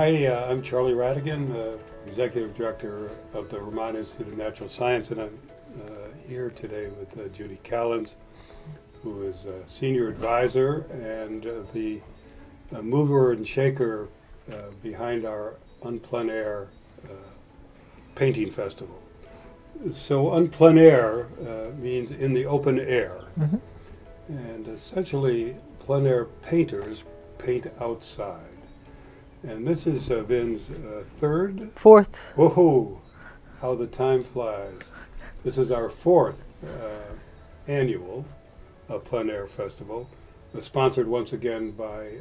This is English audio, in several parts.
Hi, I'm Charlie Radigan, Executive Director of the Vermont Institute of Natural Science, and I'm here today with Judy Callens, who is a Senior Advisor and the mover and shaker behind our Plein Air Painting Festival. So Plein Air means in the open air, and essentially plein air painters paint outside. And this is Vin's fourth. Whoa, how the time flies. This is our fourth annual Plein Air Festival, sponsored once again by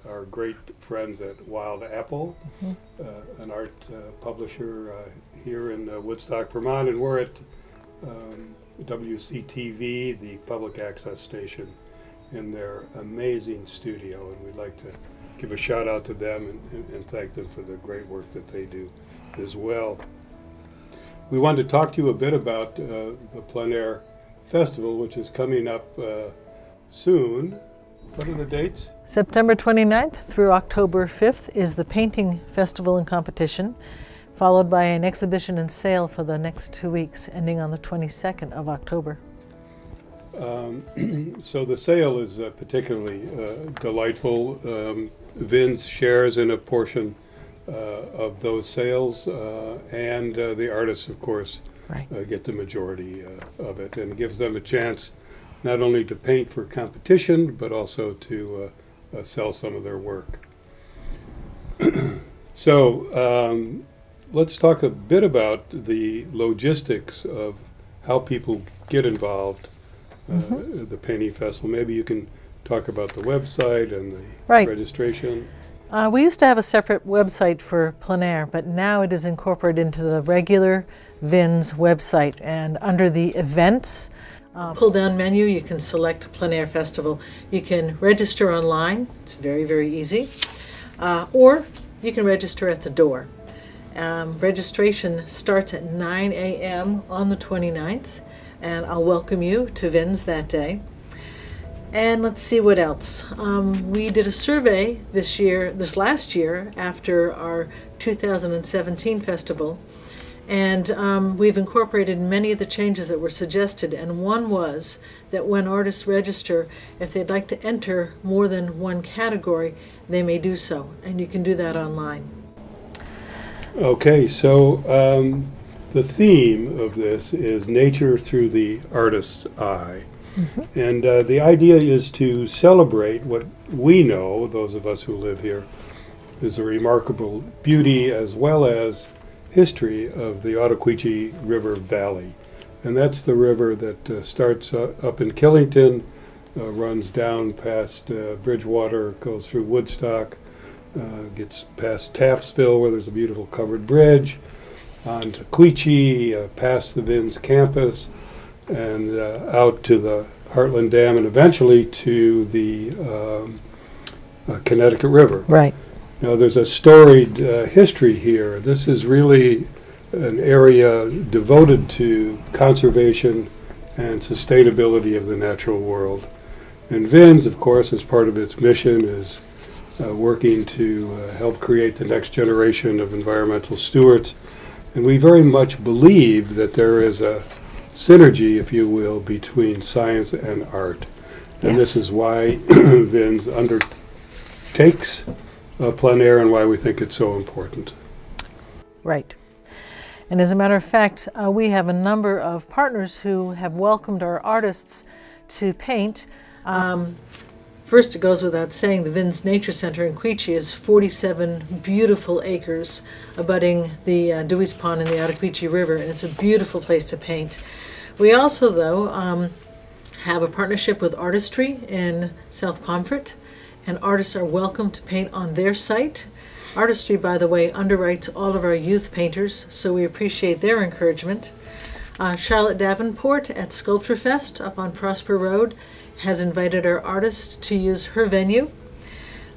our great friends at Wild Apple, an art publisher here in Woodstock, Vermont. And we're at WCTV, the public access station, in their amazing studio. And we'd like to give a shout out to them and thank them for the great work that they do as well. We wanted to talk to you a bit about the Plein Air Festival, which is coming up soon. What are the dates? September 29th through October 5th is the painting festival and competition, followed by an exhibition and sale for the next 2 weeks, ending on the 22nd of October. So the sale is particularly delightful. Vince shares in a portion of those sales, and the artists, of course, get the majority of it, and it gives them a chance not only to paint for competition, but also to sell some of their work. So let's talk a bit about the logistics of how people get involved in the painting festival. Maybe you can talk about the website and the registration. We used to have a separate website for Plein Air, but now it is incorporated into the regular VIN's website. And under the events pull-down menu, you can select Plein Air Festival. You can register online. It's very, very easy. Or you can register at the door. Registration starts at 9 a.m. on the 29th, and I'll welcome you to VIN's that day. And let's see what else. We did a survey this last year after our 2017 festival, and we've incorporated many of the changes that were suggested, and one was that when artists register, if they'd like to enter more than one category, they may do so, and you can do that online. Okay, so the theme of this is nature through the artist's eye. And the idea is to celebrate what we know, those of us who live here, is the remarkable beauty as well as history of the Ottauquechee River Valley. And that's the river that starts up in Killington, runs down past Bridgewater, goes through Woodstock, gets past Taftsville where there's a beautiful covered bridge, on to Quechee, past the VIN's campus, and out to the Heartland Dam, and eventually to the Connecticut River. Right. Now, there's a storied history here. This is really an area devoted to conservation and sustainability of the natural world. And VIN's, of course, as part of its mission, is working to help create the next generation of environmental stewards. And we very much believe that there is a synergy, if you will, between science and art. And this is why VIN's undertakes Plein Air and why we think it's so important. Right. And as a matter of fact, we have a number of partners who have welcomed our artists to paint. First, it goes without saying, the VIN's Nature Center in Quechee is 47 beautiful acres abutting the Dewey's Pond and the Ottauquechee River, and it's a beautiful place to paint. We also, though, have a partnership with Artistry in South Pomfret, and artists are welcome to paint on their site. Artistry, by the way, underwrites all of our youth painters, so we appreciate their encouragement. Charlotte Davenport at Sculpture Fest up on Prosper Road has invited our artists to use her venue.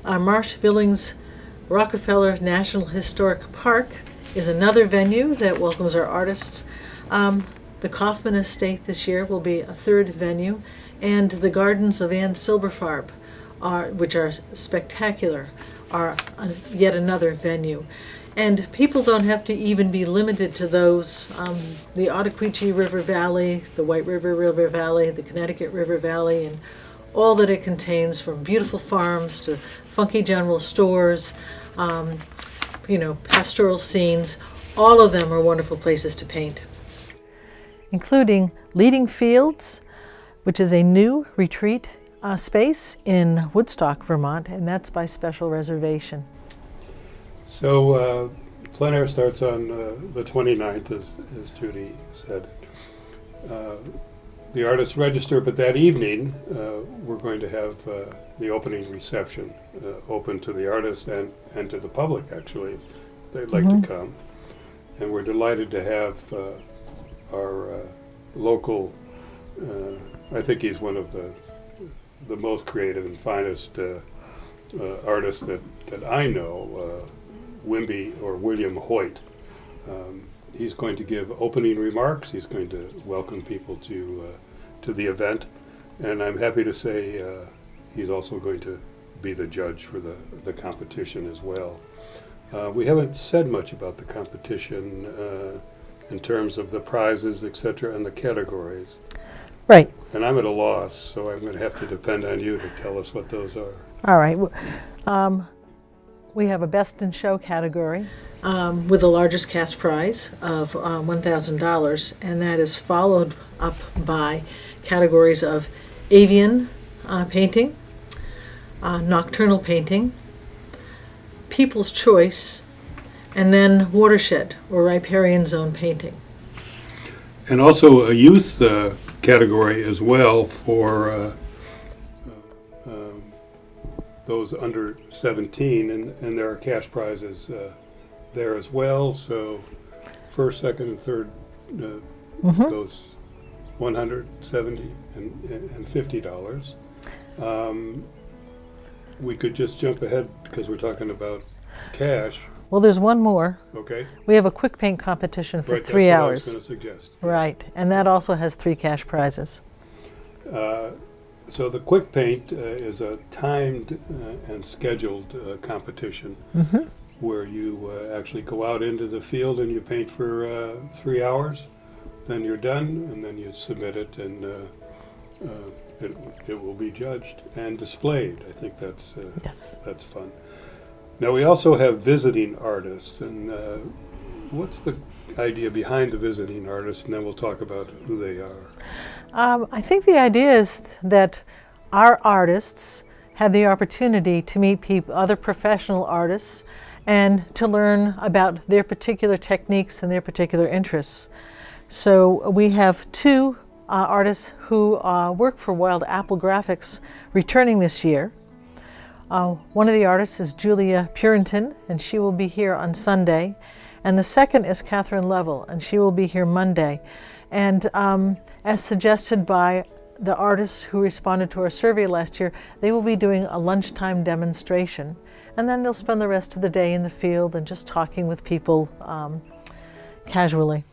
Marsh Billings Rockefeller National Historic Park is another venue that welcomes our artists. The Kaufman Estate this year will be a third venue, and the Gardens of Anne Silberfarb, which are spectacular, are yet another venue. And people don't have to even be limited to those. The Ottauquechee River Valley, the White River Valley, the Connecticut River Valley, and all that it contains, from beautiful farms to funky general stores, pastoral scenes, all of them are wonderful places to paint. Including Leading Fields, which is a new retreat space in Woodstock, Vermont, and that's by special reservation. So Plein Air starts on the 29th, as Judy said. The artists register, but that evening we're going to have the opening reception open to the artists and to the public, actually, if they'd like to come. And we're delighted to have our local, I think he's one of the most creative and finest artists that I know, Wimby or William Hoyt. He's going to give opening remarks. He's going to welcome people to the event, and I'm happy to say he's also going to be the judge for the competition as well. We haven't said much about the competition in terms of the prizes, etc., and the categories. Right. And I'm at a loss, so I'm going to have to depend on you to tell us what those are. All right. We have a Best in Show category with the largest cash prize of $1,000, and that is followed up by categories of avian painting, nocturnal painting, People's Choice, and then watershed or riparian zone painting. And also a youth category as well for those under 17, and there are cash prizes there as well. So first, second, and third goes $170 and $50. We could just jump ahead because we're talking about cash. Well, there's one more. Okay. We have a quick paint competition for Right, 3 that's what I hours. was going to suggest. Right, and that also has 3 cash prizes. So the quick paint is a timed and scheduled competition where you actually go out into the field and you paint for 3 hours. Then you're done, and then you submit it, and it will be judged and displayed. I think that's Yes. that's fun. Now we also have visiting artists, and what's the idea behind the visiting artists? And then we'll talk about who they are. I think the idea is that our artists have the opportunity to meet other professional artists and to learn about their particular techniques and their particular interests. So we have 2 artists who work for Wild Apple Graphics returning this year. One of the artists is Julia Puritan, and she will be here on Sunday. And the second is Catherine Level, and she will be here Monday. And as suggested by the artists who responded to our survey last year, they will be doing a lunchtime demonstration. And then they'll spend the rest of the day in the field and just talking with people casually.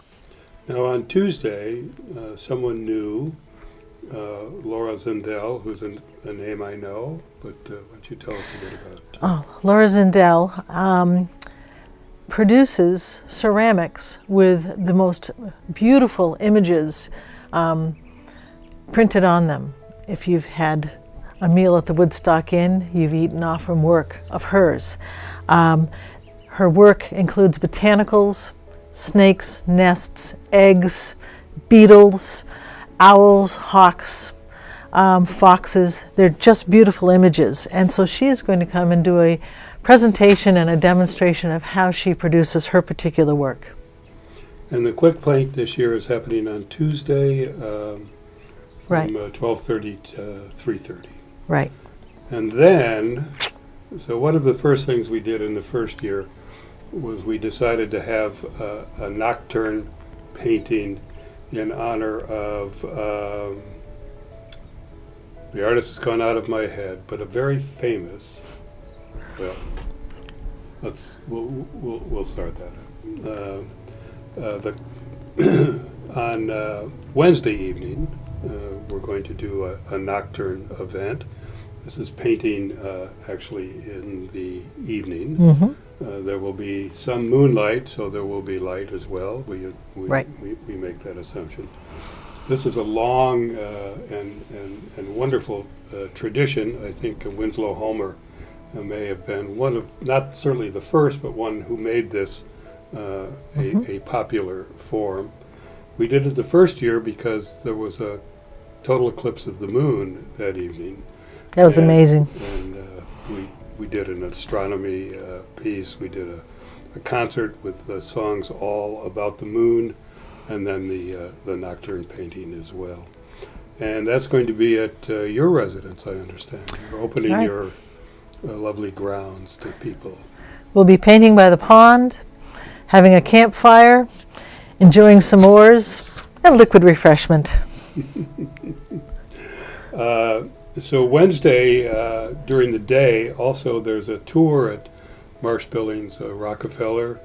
Now on Tuesday, someone new, Laura Zindel, who's a name I know, but why don't you tell us a bit about Laura Zindel produces ceramics with the most beautiful images printed on them. If you've had a meal at the Woodstock Inn, you've eaten off from work of hers. Her work includes botanicals, snakes, nests, eggs, beetles, owls, hawks, foxes. They're just beautiful images. And so she is going to come and do a presentation and a demonstration of how she produces her particular work. And the quick paint this year is happening on Tuesday from Right. 12:30 to 3:30. Right. And then, so one of the first things we did in the first year was we decided to have a nocturne painting in honor of the artist has gone out of my head, but a very famous. Well, we'll start that. On Wednesday evening, we're going to do a nocturne event, This is painting actually in the evening. There will be some moonlight, so there will be light as well. Right. We make that assumption. This is a long and wonderful tradition. I think Winslow Homer may have been one of, not certainly the first, but one who made this a popular form. We did it the first year because there was a total eclipse of the moon that evening. That was amazing. And we did an astronomy piece. We did a concert with songs all about the moon, and then the nocturne painting as well. And that's going to be at your residence, I understand. You're opening Right. your lovely grounds to people. We'll be painting by the pond, having a campfire, enjoying s'mores, and liquid refreshment. So Wednesday, during the day, also there's a tour at Marsh Billings Rockefeller,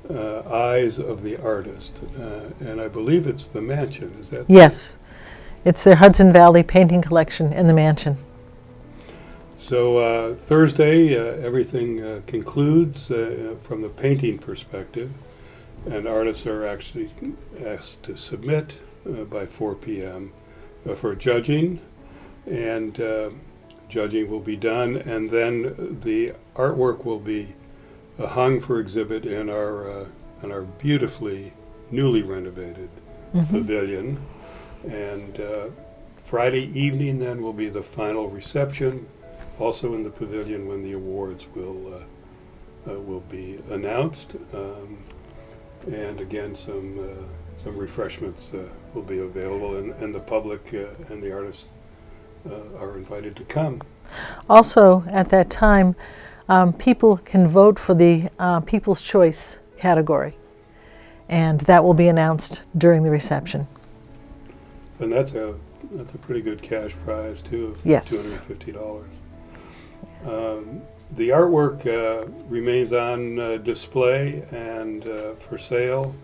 Eyes of the Artist. And I believe it's the mansion, is that? Yes, it's their Hudson Valley painting collection in the mansion. So Thursday, everything concludes from the painting perspective, and artists are actually asked to submit by 4 p.m. For judging, and judging will be done, and then the artwork will be hung for exhibit in our beautifully newly renovated pavilion. And Friday evening then will be the final reception, also in the pavilion, when the awards will be announced. And again, some refreshments will be available, and the public and the artists are invited to come. Also, at that time, people can vote for the People's Choice category, and that will be announced during the reception. And that's a pretty good cash prize too, of Yes. $250. The artwork remains on display and for sale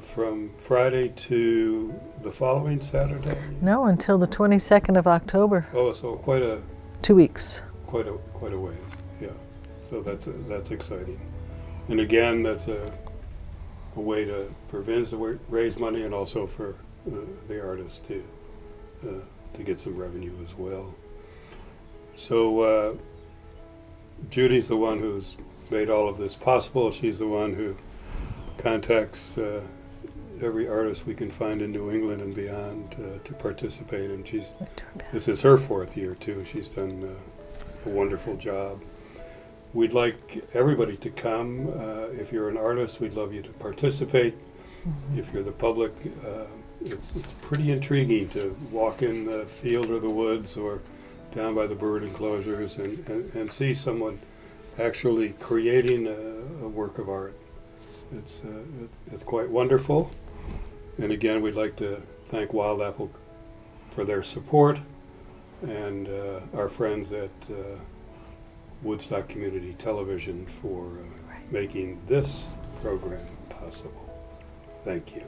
from Friday to the following Saturday. No, until the 22nd of October, Oh, so quite a 2 weeks. quite a ways. Yeah. So that's exciting. And again, that's a way for Vince to raise money, and also for the artists to get some revenue as well. So Judy's the one who's made all of this possible. She's the one who contacts every artist we can find in New England and beyond to participate. And this is her 4th year too. She's done a wonderful job. We'd like everybody to come. If you're an artist, we'd love you to participate. If you're the public, it's pretty intriguing to walk in the field or the woods or down by the bird enclosures and see someone actually creating a work of art. It's quite wonderful. And again, we'd like to thank Wild Apple for their support, and our friends at Woodstock Community Television for making this program possible. Thank you.